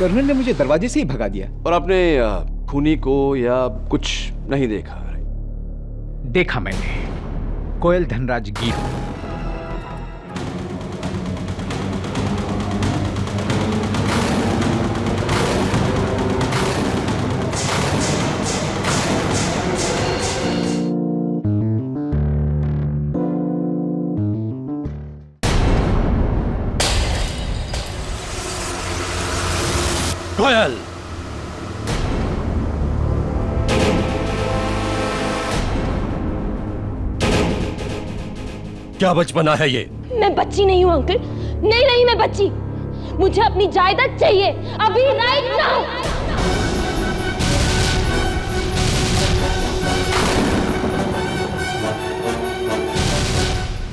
Colonel ने मुझे दरवाजे से ही भगा दिया। और आपने खूनी को या कुछ नहीं देखा? देखा मैंने, कोयल धनराज गिर। कोयल, क्या बचपना है ये? मैं बच्ची नहीं हूँ अंकल, नहीं मैं बच्ची। मुझे अपनी जायदाद चाहिए अभी, राइट नाउ।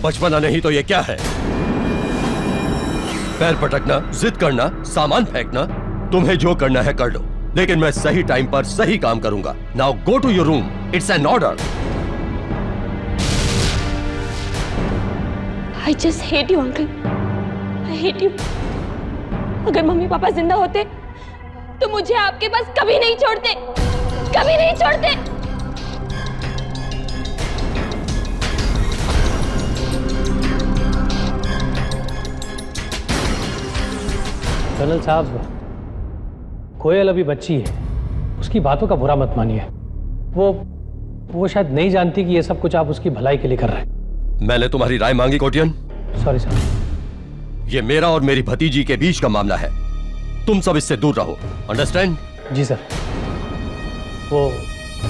बचपना नहीं तो ये क्या है? पैर पटकना, जिद करना, सामान फेंकना, तुम्हें जो करना है कर लो, लेकिन मैं सही टाइम पर सही काम करूंगा। Now go to your room, it's an order. I just hate you, uncle. I hate you. अगर मम्मी पापा जिंदा होते तो मुझे आपके पास कभी नहीं छोड़ते, कभी नहीं छोड़ते। कर्नल साहब, कोयल अभी बच्ची है, उसकी बातों का बुरा मत मानिए। वो शायद नहीं जानती कि ये सब कुछ आप उसकी भलाई के लिए कर रहे हैं। मैंने तुम्हारी राय मांगी कोटियन। Sorry sir. ये मेरा और मेरी भतीजी के बीच का मामला है, तुम सब इससे दूर रहो, अंडरस्टैंड? जी सर। वो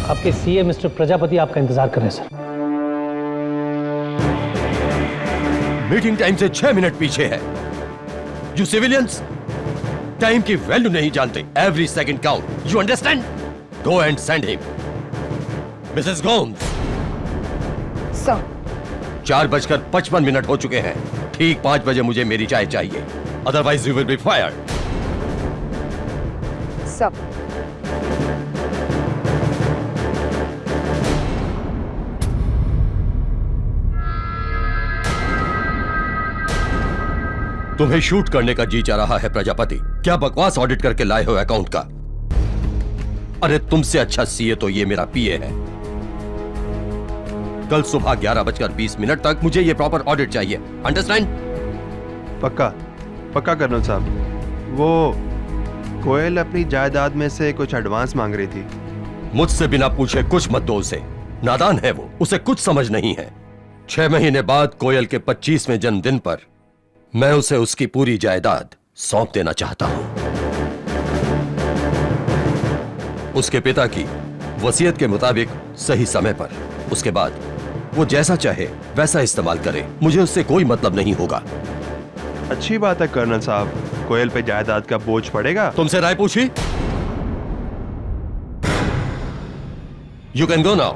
आपके सीए मिस्टर प्रजापति आपका इंतजार कर रहे हैं सर। मीटिंग टाइम से 6 मिनट पीछे है। यू सिविलियंस टाइम की वैल्यू नहीं जानते। Every second count, you understand? Go and send him. Mrs Gomes. Sir. 4:55 हो चुके हैं। ठीक 5 बजे मुझे मेरी चाय चाहिए, otherwise you will be fired. Sir. तुम्हें शूट करने का जी चाह रहा है प्रजापति? क्या बकवास ऑडिट करके लाए हो अकाउंट का? अरे तुमसे अच्छा सीए तो ये मेरा पीए है। कल सुबह 11:20 तक मुझे ये प्रॉपर ऑडिट चाहिए, अंडरस्टैंड? पक्का कर्नल साहब। वो कोयल अपनी जायदाद में से कुछ एडवांस मांग रही थी। मुझसे बिना पूछे कुछ मत दो उसे, नादान है वो, उसे कुछ समझ नहीं है। 6 महीने बाद कोयल के 25वें जन्मदिन पर मैं उसे उसकी पूरी जायदाद सौंप देना चाहता हूं। उसके पिता की वसीयत के मुताबिक सही समय पर। उसके बाद वो जैसा चाहे वैसा इस्तेमाल करे, मुझे उससे कोई मतलब नहीं होगा। अच्छी बात है कर्नल साहब, कोयल पे जायदाद का बोझ पड़ेगा। तुमसे राय पूछी? You can go now.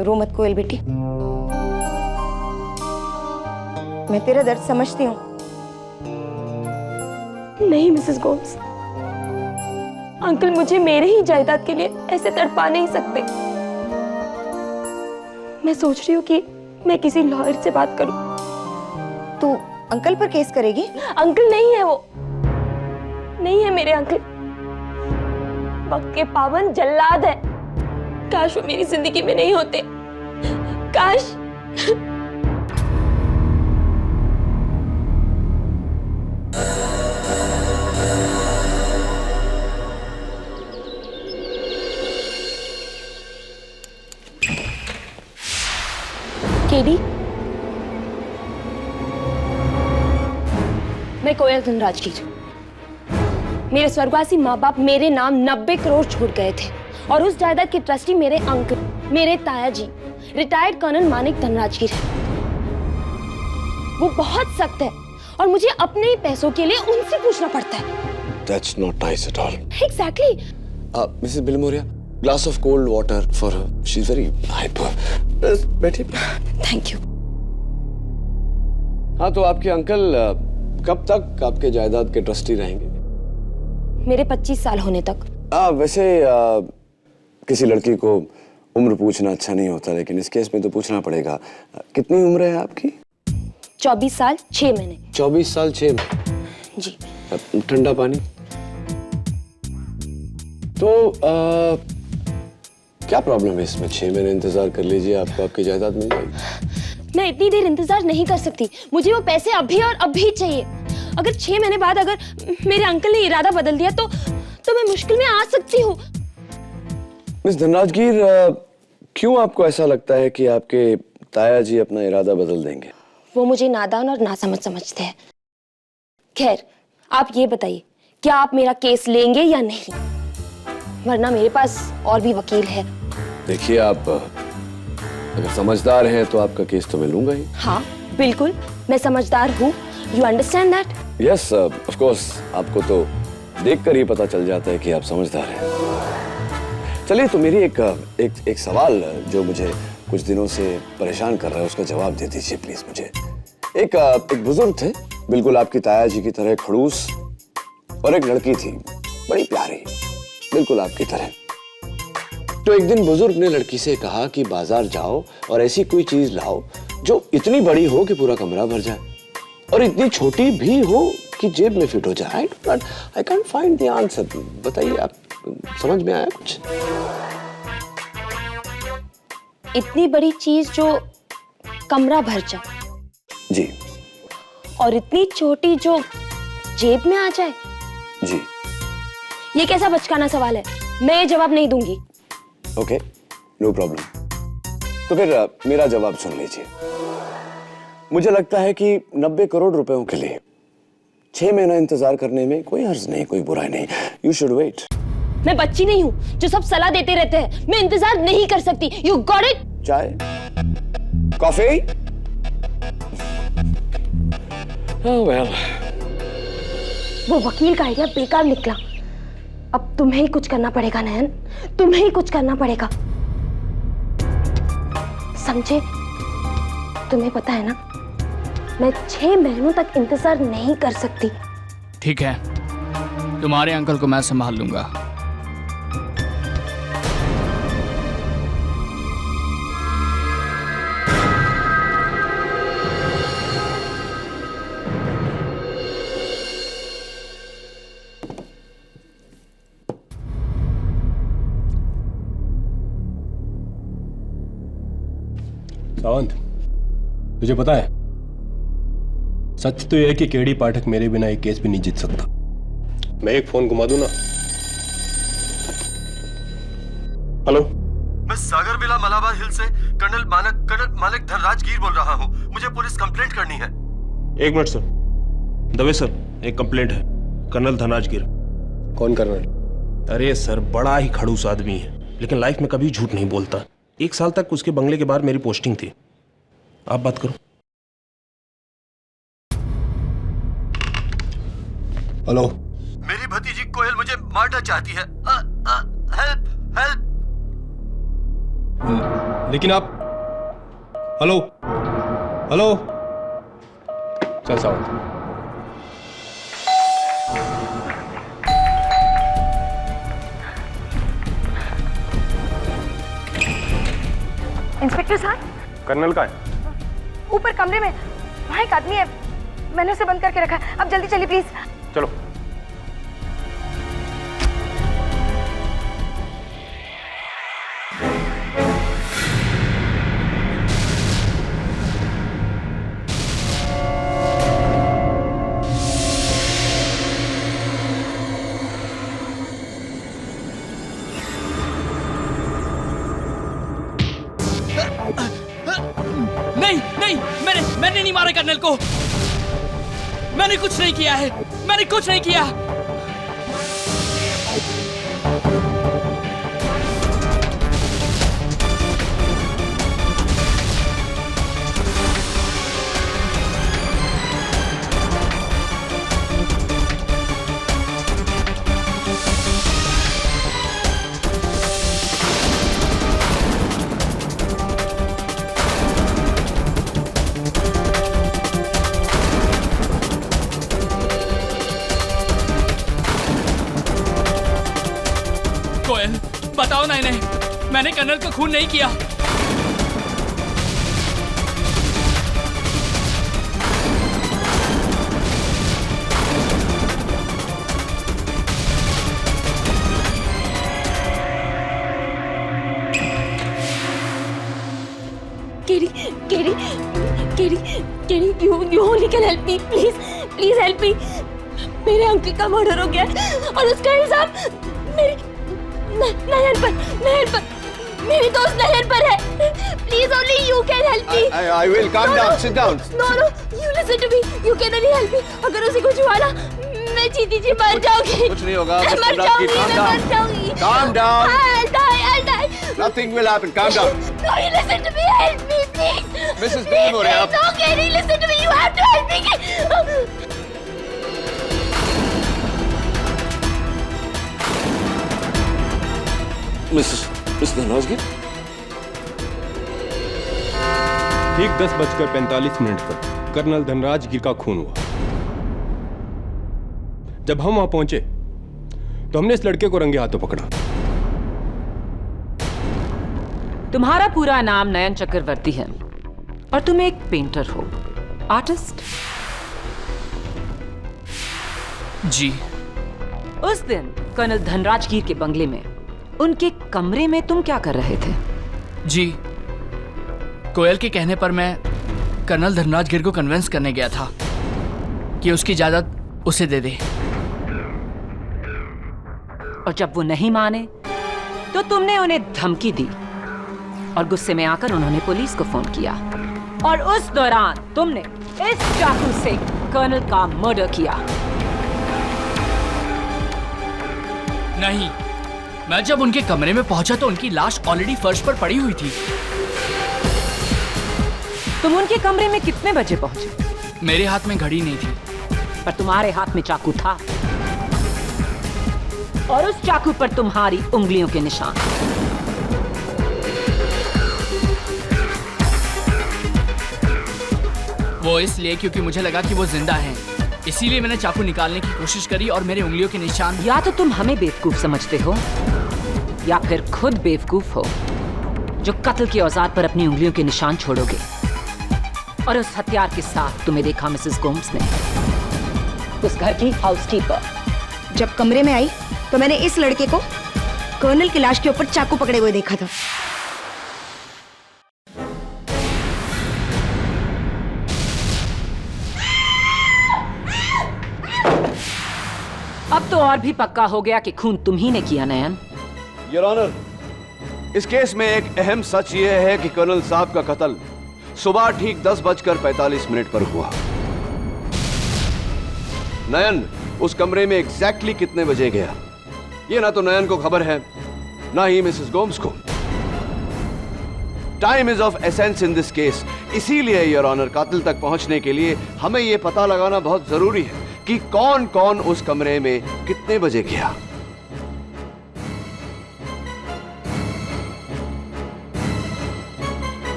रो मत कोयल बेटी, मैं तेरा दर्द समझती हूँ। नहीं मिसेस गोम्स, अंकल मुझे मेरे ही जायदाद के लिए ऐसे तड़पा नहीं सकते। मैं सोच रही हूँ कि मैं किसी लॉयर से बात करूं। तू अंकल पर केस करेगी? अंकल नहीं है वो, नहीं है मेरे अंकल, वक्त के पावन जल्लाद है। काश वो मेरी जिंदगी में नहीं होते, काश। केडी, मैं कोयल धनराजगीर। मेरे स्वर्गवासी माँ बाप मेरे नाम 90 करोड़ छोड़ गए थे और उस जायदाद के ट्रस्टी मेरे अंकल, मेरे ताया जी, रिटायर्ड कर्नल मानिक धनराजगीर है। वो बहुत सख्त है और मुझे अपने ही पैसों के लिए उनसे पूछना पड़ता है। That's not nice at all. Exactly. Mrs. Bilmoria, glass of cold water for her. She's very hyper. बैठिए। Thank you. हाँ, तो आपके अंकल कब तक आपके जायदाद के ट्रस्टी रहेंगे? मेरे 25 साल होने तक। वैसे किसी लड़की को उम्र पूछना अच्छा नहीं होता, लेकिन इस केस में तो पूछना पड़ेगा। कितनी उम्र है आपकी? 24 साल 6 महीने। 24 साल 6 महीने। जी। ठंडा पानी। तो क्या प्रॉब्लम है इसमें? 6 महीने इंतजार कर लीजिए, आपको आपकी जायदाद मिल जाएगी। मैं इतनी देर इंतजार नहीं कर सकती। मुझे वो पैसे अभी और अभी चाहिए। अगर 6 महीने बाद अगर मेरे अंकल ने इरादा बदल दिया तो मैं मुश्किल में आ सकती हूँ। मिस धनराजगीर, क्यों आपको ऐसा लगता है कि आपके ताया जी अपना इरादा बदल देंगे? वो मुझे नादान और नासमझ समझते हैं। खैर, आप ये बताइए, क्या आप मेरा केस लेंगे या नहीं? वरना मेरे पास और भी वकील है। देखिए, आप अगर समझदार हैं तो आपका केस तो मैं लूंगा ही। हाँ, बिल्कुल, मैं समझदार हूँ। You understand that? Yes, of course. आपको तो देखकर ही पता चल जाता है कि आप समझदार हैं। चलिए, तो मेरी एक सवाल जो मुझे कुछ दिनों से परेशान कर रहा है, उसका जवाब दे दीजिए प्लीज मुझे। एक बुजुर्ग थे, बिल्कुल आपकी ताया जी की तरह खड़ूस, और एक लड़की थी बड़ी प्यारी, बिल्कुल आपकी तरह। तो एक दिन बुजुर्ग ने लड़की से कहा कि बाजार जाओ और ऐसी कोई चीज लाओ जो इतनी बड़ी हो कि पूरा कमरा भर जाए और इतनी छोटी भी हो कि जेब में फिट हो जाए। I can't find the answer. बताइए, आप समझ में आया कुछ? इतनी बड़ी चीज जो कमरा भर जाए जी, और इतनी छोटी जो जेब में आ जाए। जी। ये कैसा बचकाना सवाल है? मैं ये जवाब नहीं दूंगी। Okay, no problem. तो फिर मेरा जवाब सुन लीजिए। मुझे लगता है कि 90 करोड़ रुपयों के लिए 6 महीना इंतजार करने में कोई हर्ज नहीं, कोई बुराई नहीं। You should wait. मैं बच्ची नहीं हूँ जो सब सलाह देते रहते हैं। मैं इंतजार नहीं कर सकती। You got it? चाय, कॉफी? ओह वेल। वो वकील का आइडिया बेकार निकला। अब तुम्हें ही कुछ करना पड़ेगा नयन, तुम्हें ही कुछ करना पड़ेगा, समझे? तुम्हें पता है ना, मैं 6 महीनों तक इंतजार नहीं कर सकती। ठीक है, तुम्हारे अंकल को मैं संभाल लूंगा। सावंत, तुझे पता है, सच तो यह है कि केडी पाठक मेरे बिना एक केस भी नहीं जीत सकता। मैं एक फोन घुमा दूं ना। हेलो, मैं सागर बिला मलाबार हिल से कर्नल मालिक धनराजगीर बोल रहा हूँ। मुझे पुलिस कंप्लेंट करनी है। 1 मिनट सर। दवे सर, एक कंप्लेंट है कर्नल धनराजगीर। कौन कर्नल? अरे सर, बड़ा ही खड़ूस आदमी है, लेकिन लाइफ में कभी झूठ नहीं बोलता। 1 साल तक उसके बंगले के बाहर मेरी पोस्टिंग थी। आप बात करो। हेलो, मेरी भतीजी कोयल मुझे मारना चाहती है। Help help. लेकिन आप, हेलो हेलो, चल सावंत। इंस्पेक्टर साहब, कर्नल का है? ऊपर कमरे में वहाँ एक आदमी है, मैंने उसे बंद करके रखा है। अब जल्दी चलिए प्लीज। चलो। नहीं नहीं, मैंने नहीं मारा कर्नल को। मैंने कुछ नहीं किया है, मैंने कुछ नहीं किया। कोयल, बताओ ना इन्हें, मैंने कर्नल को खून नहीं किया। केरी, केरी, केरी, केरी, you only can help me, please, please help me. मेरे अंकल का मर्डर हो गया और उसका इल्जाम मेरी नयन पर, मेरी दोस्त नयन पर है। Please, only you can help me. I will calm down. Sit down. No, you listen to me. You can only help me. अगर उसे कुछ हुआ ना, मैं जीती जी मर जाऊंगी। कुछ नहीं होगा। मैं मर जाऊंगी, मैं मर जाऊंगी। Calm down. I'll die. Nothing will happen. Calm down. No, you listen to me. Help me, please. Mrs. Dilmore, आप- No, Kenny, listen to me. You have to help me. Miss Dhanrajgir, ठीक 10:45 पर कर्नल धनराजगीर का खून हुआ। जब हम वहां पहुंचे तो हमने इस लड़के को रंगे हाथों पकड़ा। तुम्हारा पूरा नाम नयन चक्रवर्ती है और तुम एक पेंटर हो, आर्टिस्ट। जी। उस दिन कर्नल धनराजगीर के बंगले में, उनके कमरे में तुम क्या कर रहे थे? जी, कोयल के कहने पर मैं कर्नल धनराजगीर को कन्विंस करने गया था कि उसकी जायदाद उसे दे दे। और जब वो नहीं माने तो तुमने उन्हें धमकी दी और गुस्से में आकर उन्होंने पुलिस को फोन किया और उस दौरान तुमने इस चाकू से कर्नल का मर्डर किया। नहीं, मैं जब उनके कमरे में पहुंचा तो उनकी लाश ऑलरेडी फर्श पर पड़ी हुई थी। तुम उनके कमरे में कितने बजे पहुंचे? मेरे हाथ में घड़ी नहीं थी। पर तुम्हारे हाथ में चाकू था और उस चाकू पर तुम्हारी उंगलियों के निशान। वो इसलिए क्योंकि मुझे लगा कि वो जिंदा हैं। इसीलिए मैंने चाकू निकालने की कोशिश करी और मेरे उंगलियों के निशान। या तो तुम हमें बेवकूफ समझते हो या फिर खुद बेवकूफ हो जो कत्ल के औजार पर अपनी उंगलियों के निशान छोड़ोगे। और उस हथियार के साथ तुम्हें देखा मिसेस गोम्स ने, उस घर की हाउसकीपर। जब कमरे में आई तो मैंने इस लड़के को कर्नल की लाश के ऊपर चाकू पकड़े हुए देखा था। अब तो और भी पक्का हो गया कि खून तुम ही ने किया नयन। योर ऑनर, इस केस में एक अहम सच ये है कि कर्नल साहब का कत्ल सुबह ठीक 10:45 पर हुआ। नयन उस कमरे में एग्जैक्टली कितने बजे गया, ये ना तो नयन को खबर है ना ही मिसेस गोम्स को। Time is of essence in this case. इसीलिए योर ऑनर, कातिल तक पहुंचने के लिए हमें यह पता लगाना बहुत जरूरी है कि कौन कौन उस कमरे में कितने बजे गया।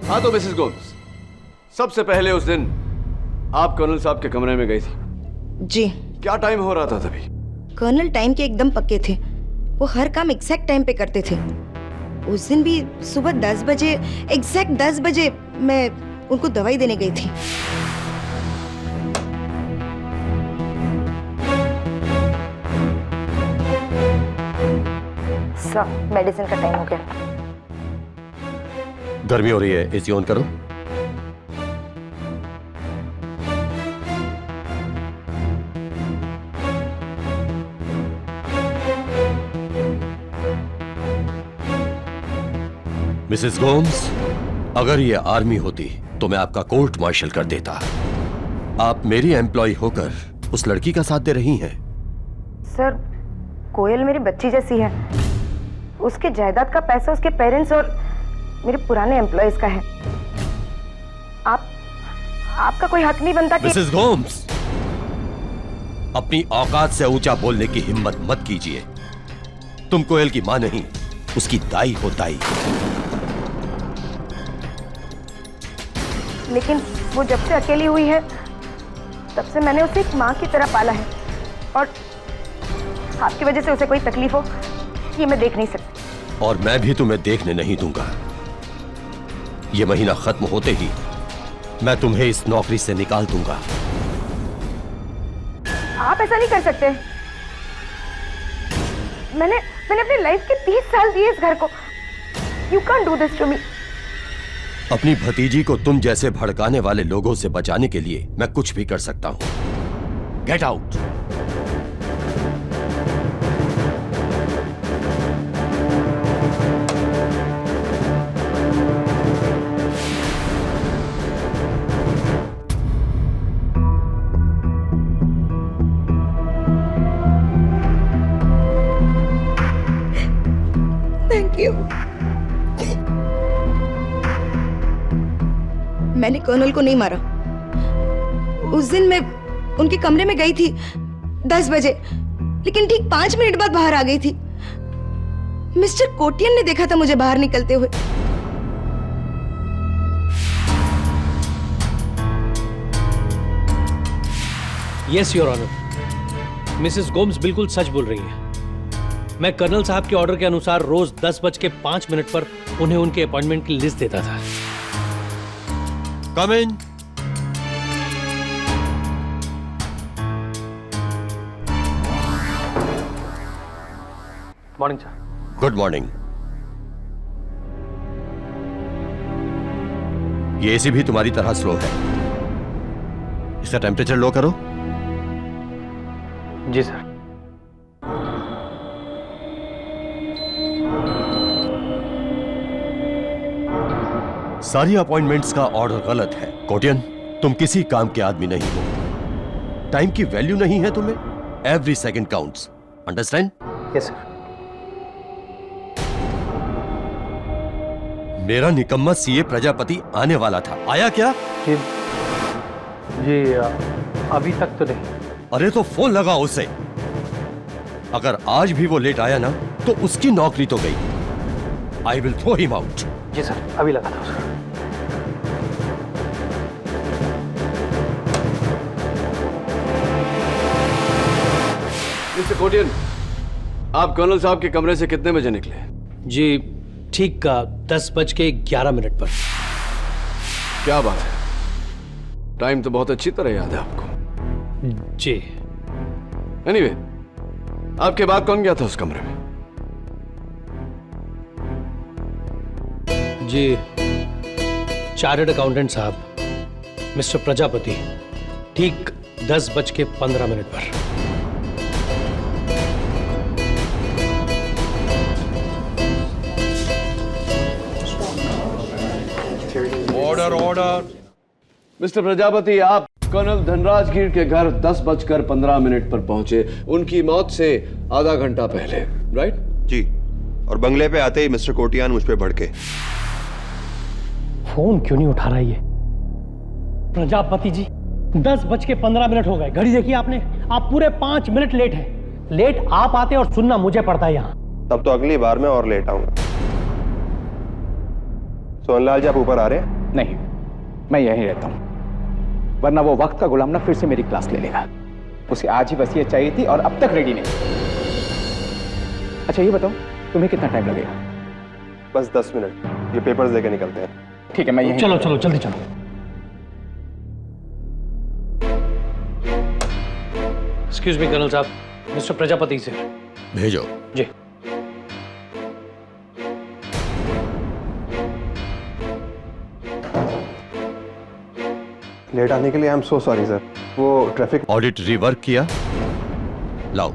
हाँ तो मिसेस गोम्स, सबसे पहले उस दिन आप कर्नल साहब के कमरे में गई थी। जी। क्या टाइम हो रहा था तभी? कर्नल टाइम के एकदम पक्के थे। वो हर काम एग्जैक्ट टाइम पे करते थे। उस दिन भी सुबह 10 बजे, एग्जैक्ट 10 बजे मैं उनको दवाई देने गई थी। सब मेडिसिन का टाइम हो गया। गर्मी हो रही है, एसी ऑन करो। मिसेस गोम्स, अगर ये आर्मी होती तो मैं आपका कोर्ट मार्शल कर देता। आप मेरी एम्प्लॉय होकर उस लड़की का साथ दे रही हैं। सर, कोयल मेरी बच्ची जैसी है। उसके जायदाद का पैसा उसके पेरेंट्स और मेरे पुराने एम्प्लॉयज का है। आपका कोई हक नहीं बनता कि मिसेस गोम्स, अपनी औकात से ऊंचा बोलने की हिम्मत मत कीजिए। तुम कोयल की मां नहीं, उसकी दाई हो दाई। लेकिन वो जब से अकेली हुई है तब से मैंने उसे एक माँ की तरह पाला है, और आपकी वजह से उसे कोई तकलीफ हो ये मैं देख नहीं सकती। और मैं भी तुम्हें देखने नहीं दूंगा। यह महीना खत्म होते ही मैं तुम्हें इस नौकरी से निकाल दूंगा। आप ऐसा नहीं कर सकते। मैंने अपनी लाइफ के 30 साल दिए इस घर को। You can't do this to me. अपनी भतीजी को तुम जैसे भड़काने वाले लोगों से बचाने के लिए मैं कुछ भी कर सकता हूं। Get out. Thank you. मैंने कर्नल को नहीं मारा। उस दिन मैं उनके कमरे में गई थी 10 बजे, लेकिन ठीक 5 मिनट बाद बाहर आ गई थी। मिस्टर कोटियन ने देखा था मुझे बाहर निकलते हुए। Yes your honour, Mrs Gomes बिल्कुल सच बोल रही है। मैं कर्नल साहब के ऑर्डर के अनुसार रोज 10:05 पर उन्हें उनके अपॉइंटमेंट की लिस्ट देता था। Come in. Morning sir. Good morning. ये एसी भी तुम्हारी तरह स्लो है। इसका टेम्परेचर लो करो। जी सर। सारी अपॉइंटमेंट्स का ऑर्डर गलत है। कोटियन, तुम किसी काम के आदमी नहीं हो। टाइम की वैल्यू नहीं है तुम्हें। Every second counts. Understand? Yes sir. मेरा निकम्मा सीए प्रजापति आने वाला था। आया क्या? जी अभी तक तो नहीं। अरे तो फोन लगा उसे। अगर आज भी वो लेट आया ना तो उसकी नौकरी तो गई। I will throw him out. जी सर, अभी लगा था सर। मिस्टर कोटियन, आप कर्नल साहब के कमरे से कितने बजे निकले? जी ठीक 10:11 पर। क्या बात है, टाइम तो बहुत अच्छी तरह याद है आपको। जी। एनीवे, आपके बाद कौन गया था उस कमरे में? जी चार्टर्ड अकाउंटेंट साहब मिस्टर प्रजापति, ठीक 10:15 पर। Order order. मिस्टर प्रजापति, आप कर्नल धनराजगीर के घर 10:15 पर पहुंचे, उनकी मौत से आधा घंटा पहले, राइट? जी, और बंगले पे आते ही मिस्टर कोटियान मुझ पे भड़के। फोन क्यों नहीं उठा रहा ये प्रजापति जी? 10:15 हो गए। घड़ी देखिए आपने, आप पूरे 5 मिनट लेट हैं। लेट आप आते और सुनना मुझे पड़ता है यहाँ। तब तो अगली बार मैं और लेट आऊंगा। सोनलाल जी, आप ऊपर आ रहे हैं? नहीं, मैं यहीं रहता हूं, वरना वो वक्त का गुलाम ना फिर से मेरी क्लास ले लेगा। उसे आज ही बस ये चाहिए थी और अब तक रेडी नहीं। अच्छा ये बताओ, तुम्हें कितना टाइम लगेगा? बस 10 मिनट, ये पेपर्स लेके निकलते हैं। ठीक है, मैं यहीं। चलो चलो जल्दी चलो। एक्सक्यूज मी कर्नल साहब, मिस्टर प्रजापति से भेजो। जी। लेट आने के लिए I am so sorry sir. वो ट्रैफिक। ऑडिट रिवर्क किया? लाओ।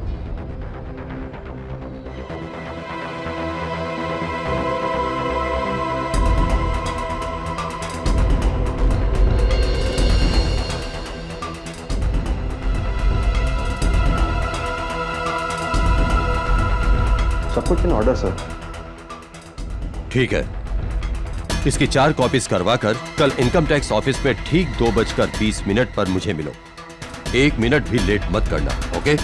Passport in order sir. ठीक है, इसकी 4 कॉपीज करवाकर कल इनकम टैक्स ऑफिस में ठीक 2:20 पर मुझे मिलो। 1 मिनट भी लेट मत करना, ओके?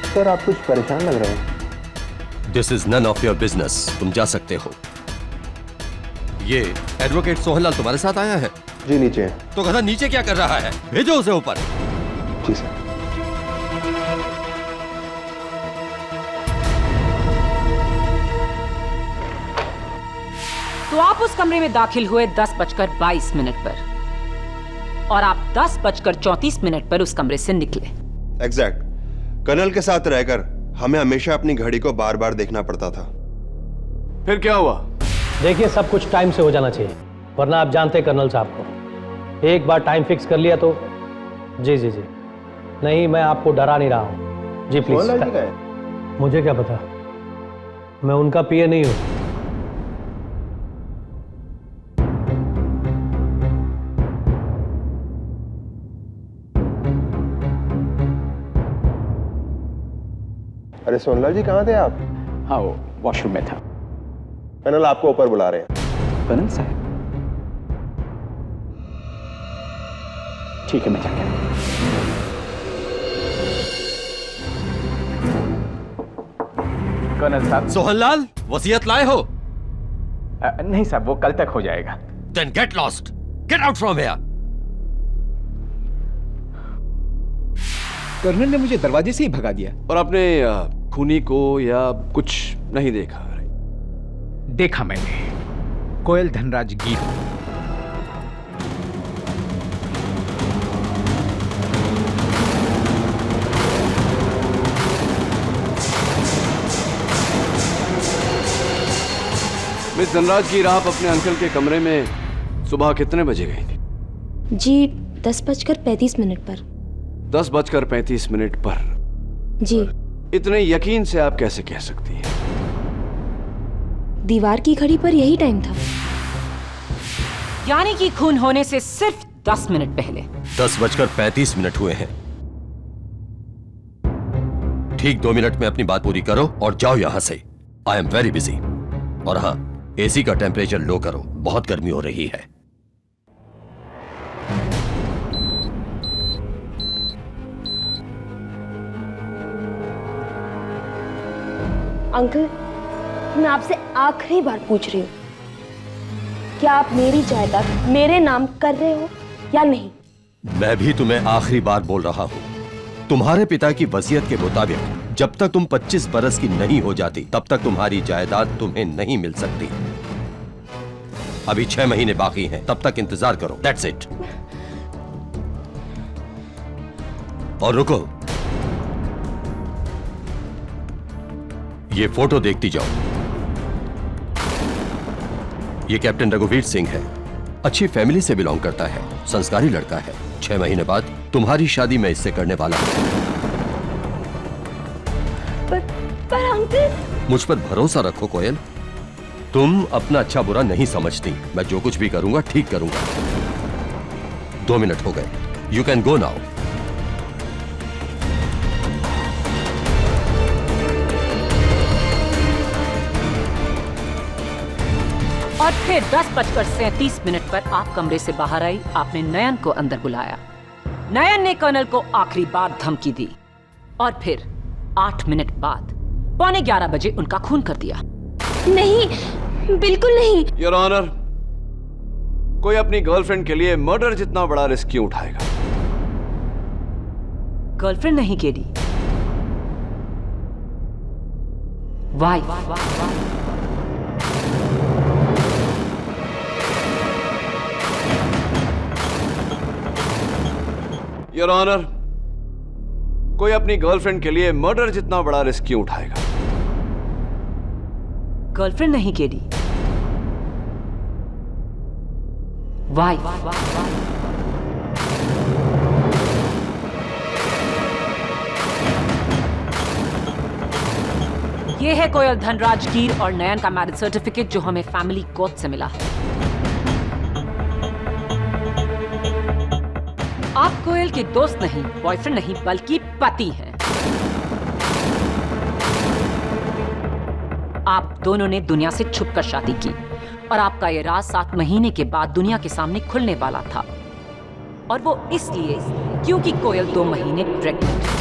सर आप कुछ परेशान लग रहे हैं। This is none of your business, तुम जा सकते हो। ये एडवोकेट सोहनलाल तुम्हारे साथ आया है? जी नीचे है। तो गधा नीचे क्या कर रहा है? भेजो उसे ऊपर। जी सर। तो आप उस कमरे में दाखिल हुए 10:22 पर और आप 10:34 पर उस कमरे से निकले। एग्जैक्ट। कर्नल के साथ रहकर हमें हमेशा अपनी घड़ी को बार बार देखना पड़ता था। फिर क्या हुआ? देखिए, सब कुछ टाइम से हो जाना चाहिए, वरना आप जानते हैं कर्नल साहब को, एक बार टाइम फिक्स कर लिया तो। जी जी जी, नहीं मैं आपको डरा नहीं रहा हूँ। जी प्लीज। मुझे क्या पता, मैं उनका पीए नहीं हूँ। अरे सोनलाल जी कहाँ थे आप? हाँ, वो वॉशरूम में था। कर्नल आपको ऊपर बुला रहे हैं। कर्नल साहब? ठीक है, मैं जाके कर्नल साहब। सोहनलाल, वसीयत लाए हो? नहीं साहब, वो कल तक हो जाएगा। Then get lost. Get out from here. Colonel ने मुझे दरवाजे से ही भगा दिया। और आपने खूनी को या कुछ नहीं देखा? देखा मैंने, कोयल धनराज गिर। मिस धनराज गिर, आप अपने अंकल के कमरे में सुबह कितने बजे गई थी? जी 10:35 पर। 10:35 पर? जी। इतने यकीन से आप कैसे कह सकती हैं? दीवार की घड़ी पर यही टाइम था। यानी कि खून होने से सिर्फ 10 मिनट पहले। 10:35 हुए हैं। ठीक 2 मिनट में अपनी बात पूरी करो और जाओ यहां से। I am very busy. और हाँ, एसी का टेम्परेचर लो करो, बहुत गर्मी हो रही है। अंकल, मैं आपसे आखिरी बार पूछ रही हूँ, क्या आप मेरी जायदाद मेरे नाम कर रहे हो या नहीं? मैं भी तुम्हें आखिरी बार बोल रहा हूं। तुम्हारे पिता की वसीयत के मुताबिक जब तक तुम 25 बरस की नहीं हो जाती तब तक तुम्हारी जायदाद तुम्हें नहीं मिल सकती। अभी 6 महीने बाकी हैं, तब तक इंतजार करो। That's it. और रुको, ये फोटो देखती जाओ। ये कैप्टन रघुवीर सिंह है, अच्छी फैमिली से बिलोंग करता है, संस्कारी लड़का है। 6 महीने बाद तुम्हारी शादी मैं इससे करने वाला हूं। पर अंकल। मुझ पर भरोसा रखो कोयल, तुम अपना अच्छा बुरा नहीं समझती। मैं जो कुछ भी करूंगा ठीक करूंगा। 2 मिनट हो गए, यू कैन गो नाउ। और फिर 10:37 पर आप कमरे से बाहर आई। आपने नयन को अंदर बुलाया। नयन ने कर्नल को आखिरी बार धमकी दी और फिर 8 मिनट बाद 11:15 बजे उनका खून कर दिया। नहीं, बिल्कुल नहीं। योर ऑनर, कोई अपनी गर्लफ्रेंड के लिए मर्डर जितना बड़ा रिस्क क्यों उठाएगा? गर्लफ्रेंड नहीं केडी। वाई। योर ऑनर, कोई अपनी गर्लफ्रेंड के लिए मर्डर जितना बड़ा रिस्क क्यों उठाएगा? गर्लफ्रेंड नहीं केडी। वाई। ये है कोयल धनराज गिर और नयन का मैरिज सर्टिफिकेट जो हमें फैमिली कोर्ट से मिला है। आप कोयल के दोस्त नहीं, बॉयफ्रेंड नहीं, बल्कि पति हैं। आप दोनों ने दुनिया से छुपकर शादी की और आपका ये राज 7 महीने के बाद दुनिया के सामने खुलने वाला था, और वो इसलिए क्योंकि कोयल 2 महीने pregnant.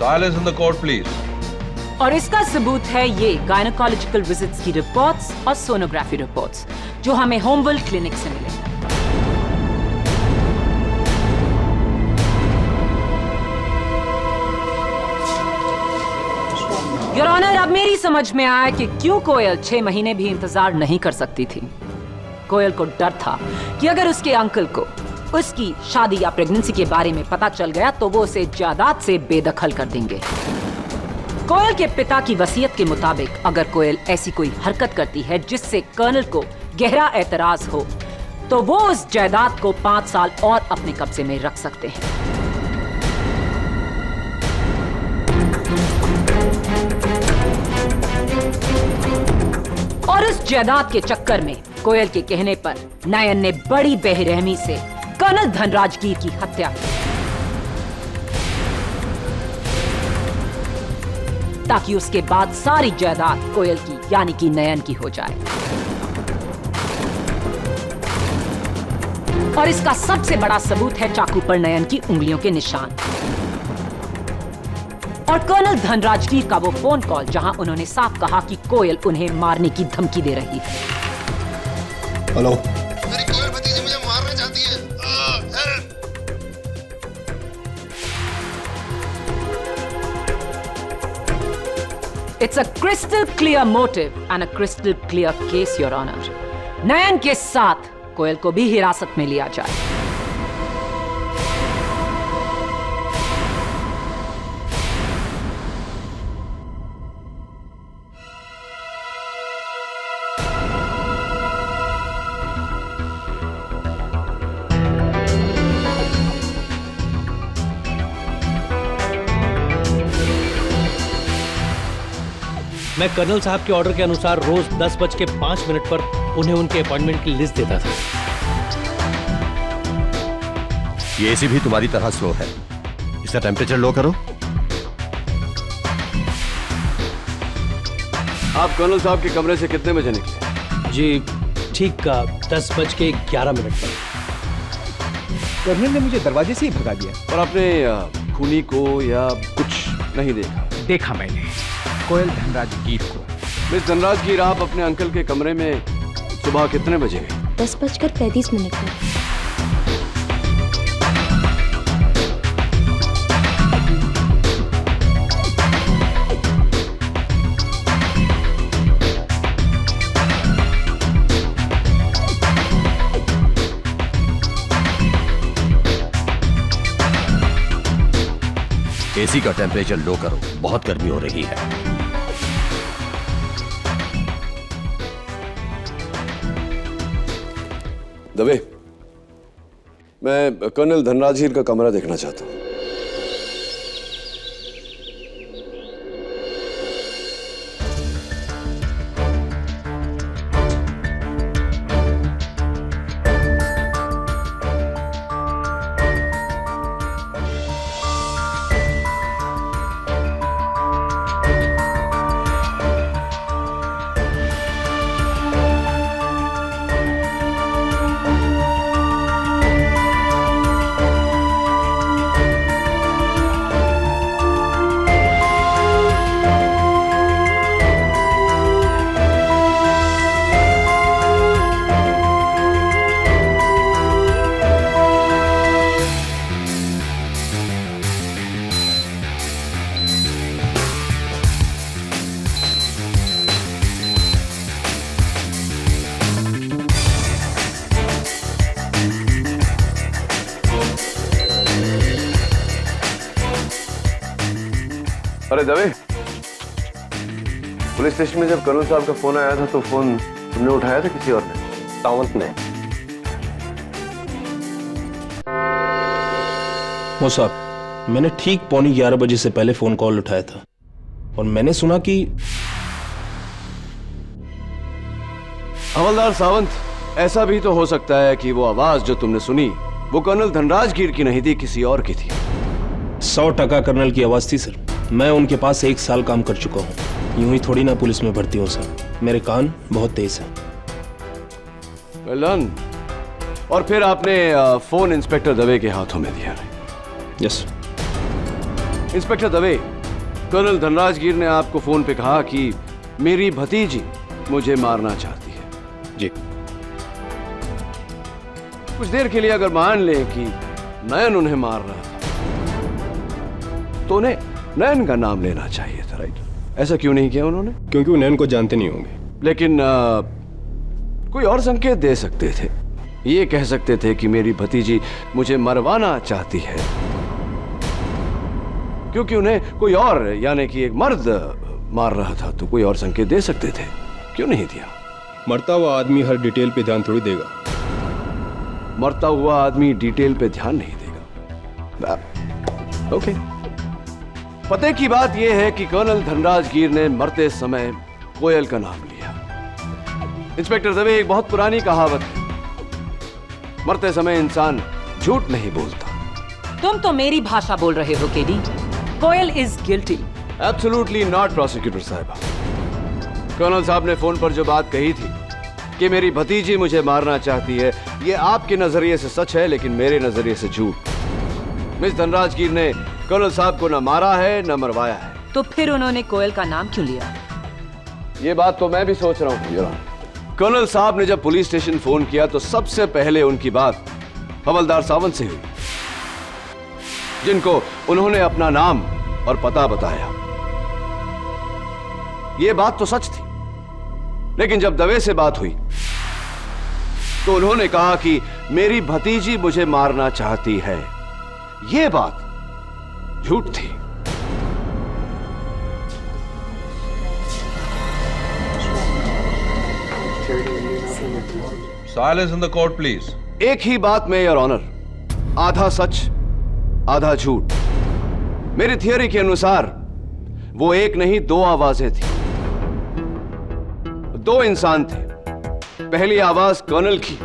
Silence in the court, please. और इसका सबूत है ये गायनोकोलॉजिकल विजिट्स की रिपोर्ट्स और सोनोग्राफी रिपोर्ट्स जो हमें होमवेल क्लिनिक से मिले। योर ऑनर, अब मेरी समझ में आया कि क्यों कोयल 6 महीने भी इंतजार नहीं कर सकती थी। कोयल को डर था कि अगर उसके अंकल को उसकी शादी या प्रेगनेंसी के बारे में पता चल गया तो वो उसे जायदाद से बेदखल कर देंगे। कोयल के पिता की वसीयत के मुताबिक अगर कोयल ऐसी कोई हरकत करती है जिससे कर्नल को गहरा एतराज हो तो वो उस जायदाद को 5 साल और अपने कब्जे में रख सकते हैं। और उस जायदाद के चक्कर में कोयल के कहने पर नयन ने बड़ी बेरहमी से कर्नल धनराजगीर की हत्या की ताकि उसके बाद सारी जायदाद कोयल की यानी कि नयन की हो जाए। और इसका सबसे बड़ा सबूत है चाकू पर नयन की उंगलियों के निशान और कर्नल धनराजगीर का वो फोन कॉल जहां उन्होंने साफ कहा कि कोयल उन्हें मारने की धमकी दे रही है। हेलो, मेरी कोयल भतीजी मुझे मारना चाहती है। It's a crystal clear motive and a crystal clear case, Your Honor. नयन के साथ कोयल को भी हिरासत में लिया जाए। मैं कर्नल साहब के ऑर्डर के अनुसार रोज 10:05 पर उन्हें उनके अपॉइंटमेंट की लिस्ट देता था। ये एसी भी तुम्हारी तरह स्लो है, इसका टेम्परेचर लो करो। आप कर्नल साहब के कमरे से कितने बजे निकले? जी ठीक 10:11 पर। कर्नल ने मुझे दरवाजे से ही भगा दिया। और आपने खूनी को या कुछ नहीं देखा? देखा मैंने कोयल धनराजगीर को। मिस धनराजगीर, आप अपने अंकल के कमरे में सुबह कितने बजे गए? 10:35 पर। एसी का टेम्परेचर लो करो, बहुत गर्मी हो रही है। दवे, मैं कर्नल धनराजगीर का कमरा देखना चाहता हूं। अरे दवे, पुलिस स्टेशन में जब कर्नल साहब का फोन आया था तो फोन तुमने उठाया था किसी और ने? सावंत ने। वो साहब, मैंने ठीक 11:15 से पहले फोन कॉल उठाया था और मैंने सुना कि हवलदार सावंत, ऐसा भी तो हो सकता है कि वो आवाज जो तुमने सुनी वो कर्नल धनराज गिर की नहीं थी, किसी और की थी। 100% कर्नल की आवाज थी सर। मैं उनके पास 1 साल काम कर चुका हूँ, यूं ही थोड़ी ना पुलिस में भर्ती हूँ सर। मेरे कान बहुत तेज हैं। Well done। और फिर आपने फोन इंस्पेक्टर दवे के हाथों में दिया। Yes. Inspector Dave, colonel Dhanraj Gir ने आपको फोन पे कहा कि मेरी भतीजी मुझे मारना चाहती है। जी। कुछ देर के लिए अगर मान लें कि नयन उन्हें मार रहा था तो उन्हें नयन का नाम लेना चाहिए था, राइट? ऐसा क्यों नहीं किया उन्होंने? क्योंकि वो नयन को जानते नहीं होंगे। लेकिन कोई और संकेत दे सकते थे। ये कह सकते थे कि मेरी भतीजी मुझे मरवाना चाहती है, क्योंकि उन्हें कोई और यानी कि एक मर्द मार रहा था। तो कोई और संकेत दे सकते थे, क्यों नहीं दिया? मरता हुआ आदमी हर डिटेल पे ध्यान थोड़ी देगा। मरता हुआ आदमी डिटेल पे ध्यान नहीं देगा। ओके। पते की बात यह है कि कर्नल धनराज गिर ने मरते समय कोयल का नाम लिया। इंस्पेक्टर दवे, एक बहुत पुरानी कहावत है, मरते समय इंसान झूठ नहीं बोलता। तुम तो मेरी भाषा बोल रहे हो KD. Koyal is guilty. Absolutely not prosecutor साहिबा। कर्नल साहब ने फोन पर जो बात कही थी कि मेरी भतीजी मुझे मारना चाहती है, ये आपके नजरिए से सच है, लेकिन मेरे नजरिए से झूठ। मिस धनराज गिर ने कर्नल साहब को न मारा है न मरवाया है। तो फिर उन्होंने कोयल का नाम क्यों लिया? ये बात तो मैं भी सोच रहा हूँ। कर्नल साहब ने जब पुलिस स्टेशन फोन किया तो सबसे पहले उनकी बात हवलदार सावंत से हुई, जिनको उन्होंने अपना नाम और पता बताया। ये बात तो सच थी, लेकिन जब दवे से बात हुई तो उन्होंने कहा कि मेरी भतीजी मुझे मारना चाहती है। ये बात झूठ थी। Silence in the court, please. एक ही बात में योर ऑनर, आधा सच आधा झूठ। मेरी थियरी के अनुसार वो एक नहीं 2 आवाजें थी, 2 इंसान थे। पहली आवाज कर्नल की,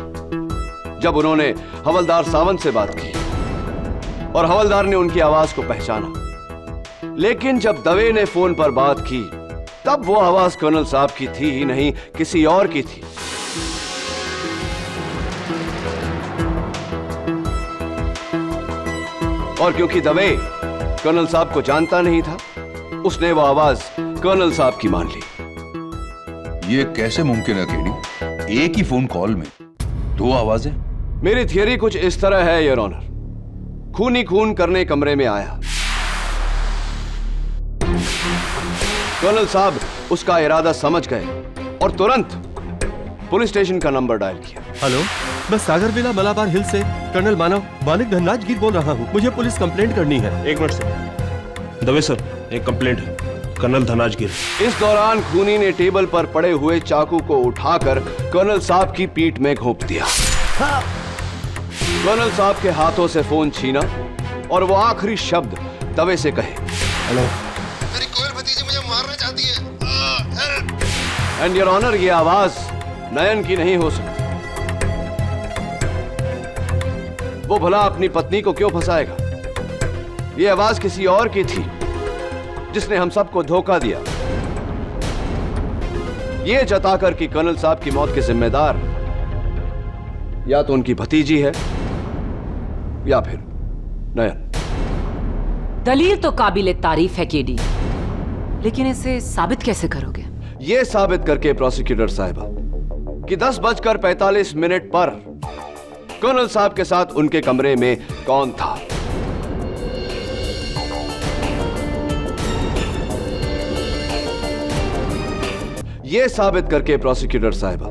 जब उन्होंने हवलदार सावंत से बात की और हवलदार ने उनकी आवाज को पहचाना। लेकिन जब दवे ने फोन पर बात की तब वो आवाज कर्नल साहब की थी ही नहीं, किसी और की थी। और क्योंकि दवे कर्नल साहब को जानता नहीं था, उसने वो आवाज कर्नल साहब की मान ली। ये कैसे मुमकिन है केडी? एक ही फोन कॉल में 2 आवाजें? मेरी थियरी कुछ इस तरह है योर ऑनर। खूनी खून करने कमरे में आया, कर्नल साहब उसका इरादा समझ गए और तुरंत पुलिस स्टेशन का नंबर डायल किया। हेलो, मैं सागर विला मलाबार हिल से कर्नल मानिक धनराज गिर बोल रहा हूँ। मुझे पुलिस कंप्लेंट करनी है। 1 मिनट सर। दवे सर, एक कंप्लेंट है, कर्नल धनराज गिर। इस दौरान खूनी ने टेबल पर पड़े हुए चाकू को उठाकर कर्नल साहब की पीठ में घोंप दिया। कर्नल साहब के हाथों से फोन छीना और वो आखिरी शब्द दवे से कहे, हेलो, मेरी कोयल भतीजी मुझे मारना चाहती है। एंड योर ऑनर, ये आवाज नयन की नहीं हो सकती। वो भला अपनी पत्नी को क्यों फंसाएगा? ये आवाज किसी और की थी, जिसने हम सबको धोखा दिया, ये जताकर कि कर्नल साहब की मौत के जिम्मेदार या तो उनकी भतीजी है या फिर नयन। दलील तो काबिले तारीफ है केडी, लेकिन इसे साबित कैसे करोगे? यह साबित करके प्रोसिक्यूटर साहिबा कि 10:45 पर कर्नल साहब के साथ उनके कमरे में कौन था। यह साबित करके प्रोसिक्यूटर साहिबा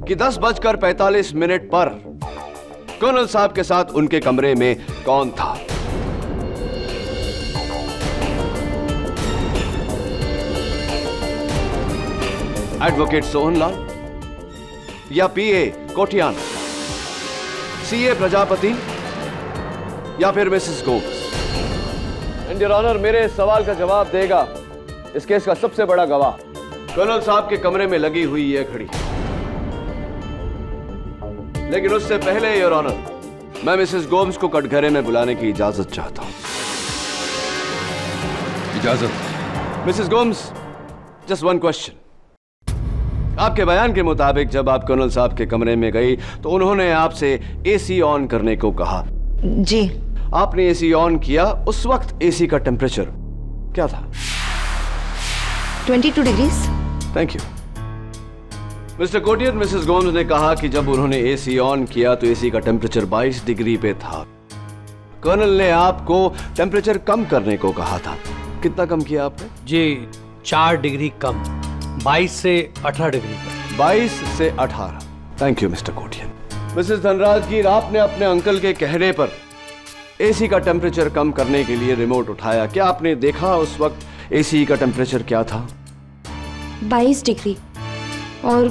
कि 10:45 पर कर्नल साहब के साथ उनके कमरे में कौन था। एडवोकेट सोहनलाल या पीए कोटियान, सीए प्रजापति या फिर Mrs Gomes. And your honour, मेरे सवाल का जवाब देगा इस केस का सबसे बड़ा गवाह, कर्नल साहब के कमरे में लगी हुई यह घड़ी। लेकिन उससे पहले योर ऑनर, मैं मिसेस गोम्स को कटघरे में बुलाने की इजाजत चाहता हूं। इजाजत। Mrs Gomes, just one question. आपके बयान के मुताबिक जब आप कर्नल साहब के कमरे में गई तो उन्होंने आपसे एसी ऑन करने को कहा। जी। आपने एसी ऑन किया, उस वक्त एसी का टेम्परेचर क्या था? 22 degrees. Thank you mister Kotian. Mrs Gomes ने कहा कि जब उन्होंने एसी ऑन किया तो एसी का टेम्परेचर 22 डिग्री पे था। कर्नल ने आपको टेम्परेचर कम करने को कहा था। कितना कम किया आपने? जी 4 डिग्री कम, 22 से 18 डिग्री पर। 22 से 18। Thank you mister Kotian. Mrs Dhanrajgir, आपने अपने अंकल के कहने पर एसी का टेम्परेचर कम करने के लिए रिमोट उठाया। क्या आपने देखा उस वक्त एसी का टेम्परेचर क्या था? 22 डिग्री, और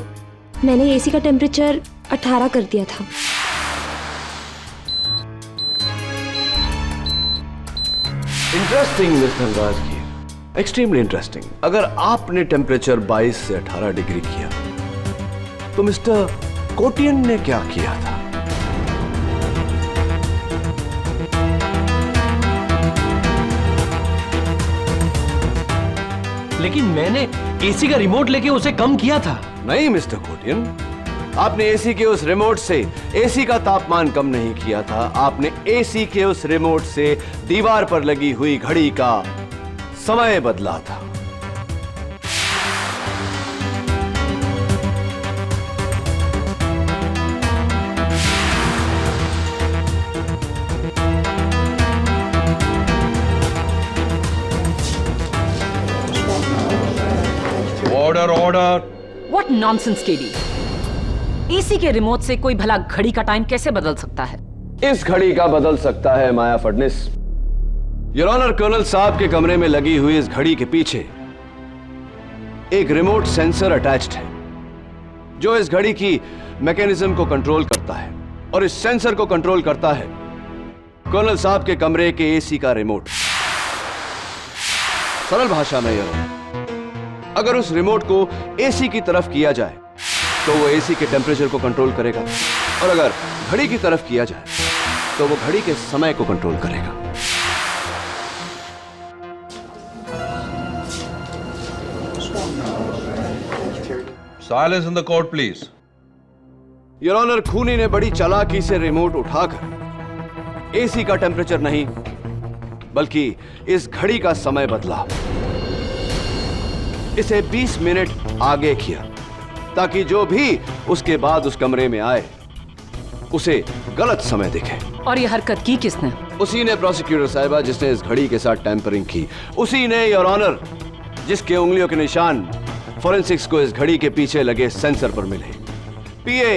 मैंने एसी का टेम्परेचर 18 कर दिया था। Interesting miss Dhanrajgir, extremely interesting. अगर आपने टेम्परेचर 22 से 18 डिग्री किया तो मिस्टर कोटियन ने क्या किया था? लेकिन मैंने एसी का रिमोट लेके उसे कम किया था। नहीं मिस्टर कोटियन, आपने एसी के उस रिमोट से एसी का तापमान कम नहीं किया था। आपने एसी के उस रिमोट से दीवार पर लगी हुई घड़ी का समय बदला था। Order order. What nonsense KD. AC के रिमोट से कोई भला घड़ी का टाइम कैसे बदल सकता है? इस घड़ी का बदल सकता है माया फडनिस। योर ऑनर, कर्नल साहब के कमरे में लगी हुई इस घड़ी के पीछे एक रिमोट सेंसर अटैच्ड है जो इस घड़ी की मैकेनिज्म को कंट्रोल करता है, और इस सेंसर को कंट्रोल करता है कर्नल साहब के कमरे के एसी का रिमोट। सरल भाषा में योर ऑनर, अगर उस रिमोट को एसी की तरफ किया जाए तो वो एसी के टेम्परेचर को कंट्रोल करेगा, और अगर घड़ी की तरफ किया जाए तो वो घड़ी के समय को कंट्रोल करेगा। Silence in the court please. Your honour, खूनी ने बड़ी चालाकी से रिमोट उठाकर एसी का टेम्परेचर नहीं बल्कि इस घड़ी का समय बदला। इसे 20 मिनट आगे किया ताकि जो भी उसके बाद उस कमरे में आए उसे गलत समय दिखे। और ये हरकत की किसने? उसी ने प्रोसिक्यूटर साहिबा जिसने इस घड़ी के साथ टैंपरिंग की। उसी ने योर ऑनर जिसके उंगलियों के निशान फॉरेंसिक्स को इस घड़ी के पीछे लगे सेंसर पर मिले। PA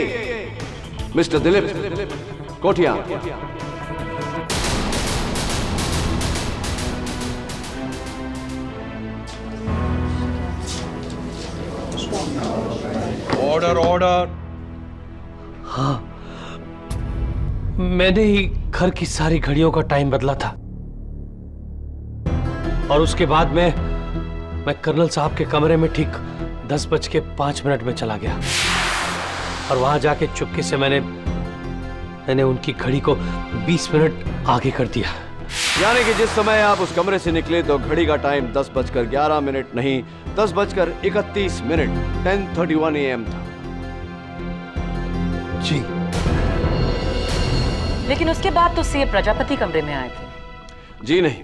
mister Dilip Kotia. Order order. हाँ, मैंने ही घर की सारी घड़ियों का टाइम बदला था, और उसके बाद मैं कर्नल साहब के कमरे में ठीक 10:05 में चला गया, और वहां जाके चुपके से मैंने उनकी घड़ी को 20 मिनट आगे कर दिया। यानी कि जिस समय आप उस कमरे से निकले तो घड़ी का टाइम 10:11 नहीं 10:31 10:31 AM था। जी। लेकिन उसके बाद तो सीए प्रजापति कमरे में आए थे। जी नहीं,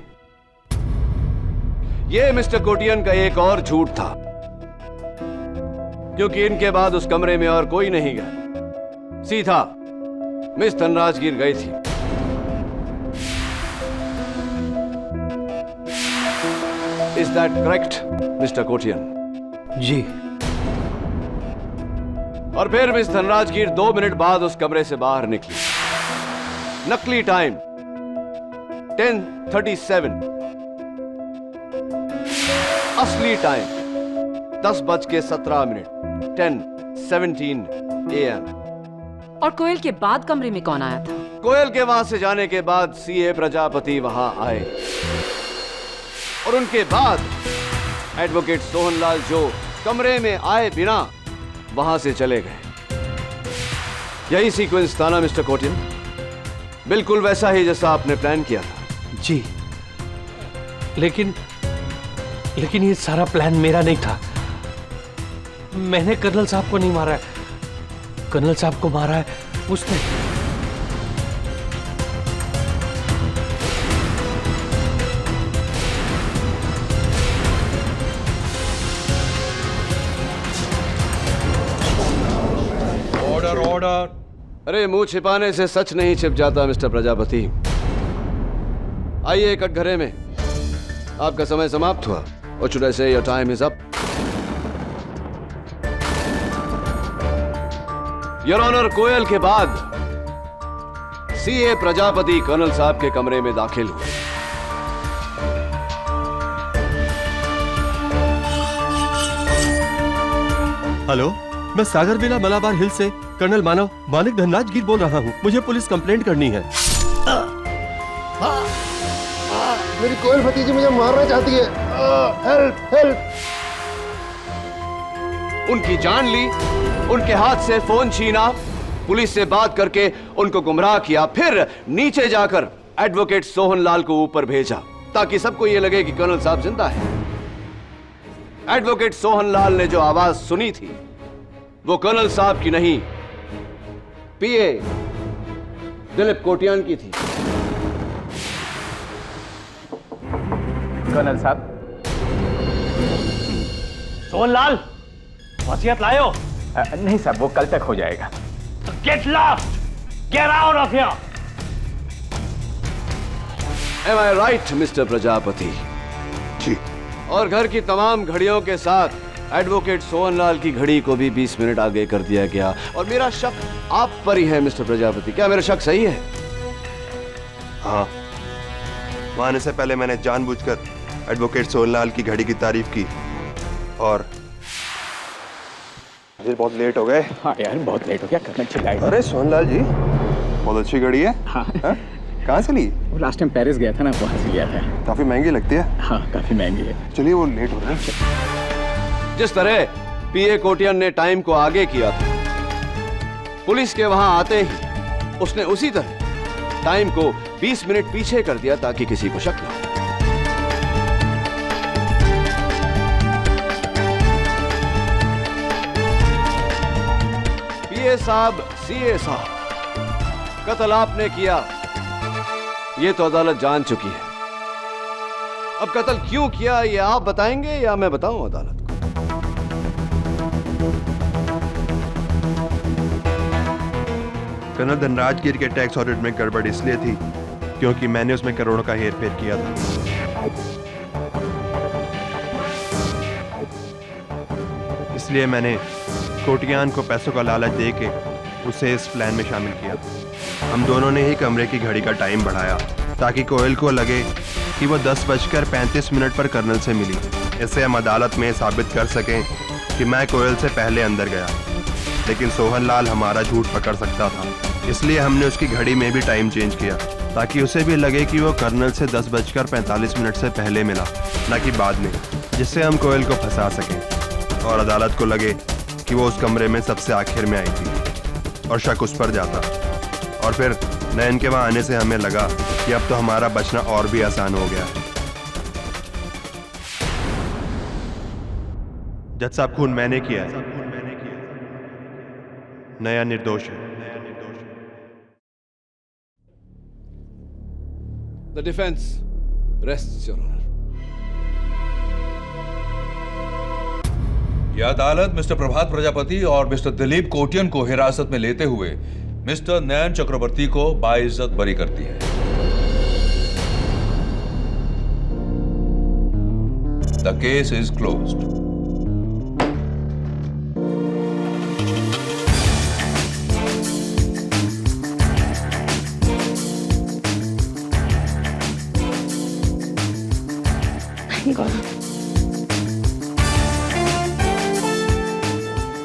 यह मिस्टर कोटियन का एक और झूठ था, क्योंकि इनके बाद उस कमरे में और कोई नहीं गया, सीधा मिस धनराजगीर गई थी। Is that correct mister Kotian? जी। और फिर मिस धनराजगीर 2 मिनट बाद उस कमरे से बाहर निकली। नकली टाइम 10:37, असली टाइम 10:17 10:17 AM। और कोयल के बाद कमरे में कौन आया था? कोयल के वहां से जाने के बाद सीए प्रजापति वहां आए, और उनके बाद एडवोकेट सोहनलाल जो कमरे में आए बिना वहां से चले गए। यही सीक्वेंस था ना मिस्टर कोटियन? बिल्कुल वैसा ही जैसा आपने प्लान किया था। जी, लेकिन ये सारा प्लान मेरा नहीं था। मैंने कर्नल साहब को नहीं मारा है, कर्नल साहब को मारा है उसने। Order order. अरे मुंह छिपाने से सच नहीं छिप जाता मिस्टर प्रजापति। आइए कटघरे में। आपका समय समाप्त हुआ। और should I say your time is up. Your honour, Koyal के बाद सीए प्रजापति कर्नल साहब के कमरे में दाखिल हुए। हेलो, मैं सागर विला मलाबार हिल से कर्नल मानिक धनराज गिर बोल रहा हूँ। मुझे पुलिस कंप्लेंट करनी है। मेरी कोयल भतीजी मुझे मारना चाहती है। Help help. उनकी जान ली, उनके हाथ से फोन छीना, पुलिस से बात करके उनको गुमराह किया, फिर नीचे जाकर एडवोकेट सोहनलाल को ऊपर भेजा ताकि सबको यह लगे कि कर्नल साहब जिंदा है। एडवोकेट सोहनलाल ने जो आवाज सुनी थी वो कर्नल साहब की नहीं, पीए दिलीप कोटियान की थी। कर्नल साहब। सोहनलाल, वसीयत लाए हो? नहीं साहब, वो कल तक हो जाएगा। Get lost, get out of here. Am I right mister Prajapati? जी। और घर की तमाम घड़ियों के साथ एडवोकेट सोहनलाल की घड़ी को भी 20 मिनट आगे कर दिया गया। और मेरा शक आप पर ही है मिस्टर प्रजापति। क्या मेरा शक सही है? हाँ, वहां आने से पहले मैंने जानबूझकर एडवोकेट सोहनलाल की घड़ी की तारीफ की। और मुझे बहुत लेट हो गए। हाँ यार, बहुत लेट हो गया। कर्नल चिल्लाएगा। अरे सोहनलाल जी, बहुत अच्छी घड़ी है। हाँ। कहाँ से ली? लास्ट टाइम पेरिस गया था ना, वहां से लिया था। काफी महंगी लगती है। हाँ, काफी महंगी है। चलिए, वो लेट हो रहा है। जिस तरह पीए कोटियन ने टाइम को आगे किया था, पुलिस के वहां आते ही उसने उसी तरह टाइम को 20 मिनट पीछे कर दिया ताकि किसी को शक न हो। पीए साहब, सीए साहब, कत्ल आपने किया ये तो अदालत जान चुकी है। अब कत्ल क्यों किया ये आप बताएंगे या मैं बताऊं अदालत को? कर्नल धनराज गिर के टैक्स ऑडिट में गड़बड़ इसलिए थी क्योंकि मैंने उसमें करोड़ों का हेरफेर किया था। इसलिए मैंने कोटियान को पैसों का लालच देके उसे इस प्लान में शामिल किया। हम दोनों ने ही कमरे की घड़ी का टाइम बढ़ाया ताकि कोयल को लगे कि वो 10:35 पर कर्नल से मिली। इससे हम अदालत में साबित कर सकें कि मैं कोयल से पहले अंदर गया, लेकिन सोहनलाल हमारा झूठ पकड़ सकता था। इसलिए हमने उसकी घड़ी में भी टाइम चेंज किया ताकि उसे भी लगे कि वो कर्नल से 10:45 से पहले मिला, न कि बाद में, जिससे हम कोयल को फंसा सकें और अदालत को लगे कि वो उस कमरे में सबसे आखिर में आई थी और शक उस पर जाता। और फिर नयन के वहां आने से हमें लगा कि अब तो हमारा बचना और भी आसान हो गया है। जज साहब, खून मैंने किया है, नया निर्दोष है। The defense rests, Your Honor. यह अदालत मिस्टर प्रभात प्रजापति और मिस्टर दिलीप कोटियन को हिरासत में लेते हुए मिस्टर नयन चक्रवर्ती को बाइज्जत बरी करती है। The case is closed.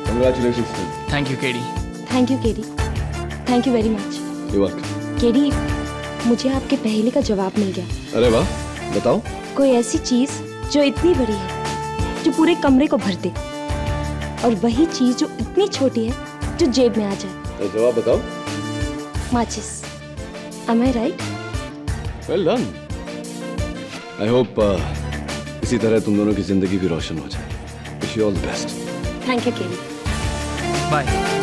Congratulations. Thank you KD. Thank you KD, thank you very much. You're welcome. KD, मुझे आपके पहेली का जवाब मिल गया। अरे वाह, बताओ। कोई ऐसी चीज जो इतनी बड़ी है जो पूरे कमरे को भर दे, और वही चीज जो इतनी छोटी है जो जेब में आ जाए। तो जवाब बताओ। माचिस। Am I right? Well done. I hope इसी तरह तुम दोनों की जिंदगी भी रोशन हो जाए। Wish you all the best. Thank you, Kelly. Bye.